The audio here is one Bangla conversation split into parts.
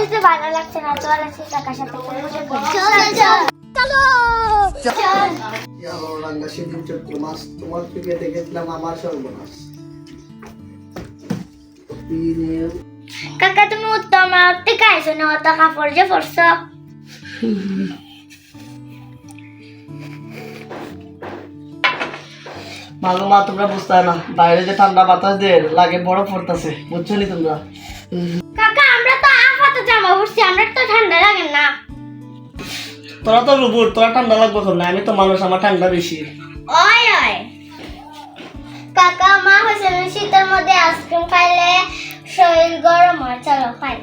খেলতে ভালো লাগছে না, চল আজকে কাকার সাথে খেলতে চল। চল রাঙ্গা সিদ্ধ মাছ তোমার থেকে দেখেছিলাম আমার সর্বনাশ। কাকা তুমি উত্তম থেকে আইসো না, অত কাপড় যে পরছ। মাগো মা, তোমরা বুঝতে না, বাইরে যে ঠান্ডা বাতাস দিয়ে লাগে বরফ পড়তেছে, বুঝছো নি তোমরা? কাকা আমরা তো আপাতত জামা পরছি, আমরা তো ঠান্ডা লাগে না। তোরা তো রুবুর, তোরা ঠান্ডা লাগবে না, আমি তো মানুষ, আমার ঠান্ডা বেশি। ওই ওই কাকা মা হয়েছে শীতের মধ্যে আইসক্রিম খাইলে শরীর গরম হয়, চলো খাই।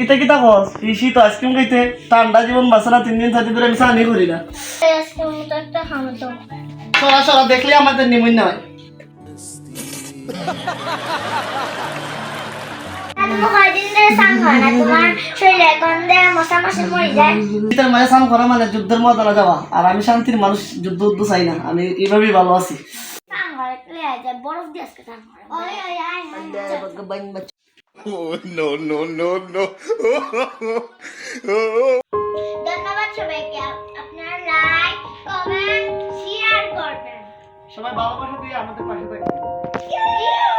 এটা কি তা বস, এই শীত আইসক্রিম খাইতে ঠান্ডা জীবন বাঁচে না, 3 দিন 4 দিন ধরে আমি চানি করি না। আইসক্রিম তো একটা খামো তো। সরা সরা দেখলে আমাদের নিমুন্না হয়। তুমি কয়দিন ধরে স্নান করো না, তোমার শরীরে গন্ধে মশা মাসি মরে যায়। শীতের মাঝে স্নান করা মানে যুদ্ধের ময়দানে যাওয়া, আর আমি শান্তির মানুষ, যুদ্ধ উদ্ধ চাই না, আমি এইভাবেই ভালো আছি। স্নান করে তুই যায় বরফ দিয়ে আজকে স্নান করে। ওই ওই আয় Oh, no, no, no, no. ধন্যবাদ সবাইকে, আপনারা লাইক কমেন্ট শেয়ার করবেন। সবাই ভালোবাসা দিয়ে আমাদের পাশে থাকবে। ইউ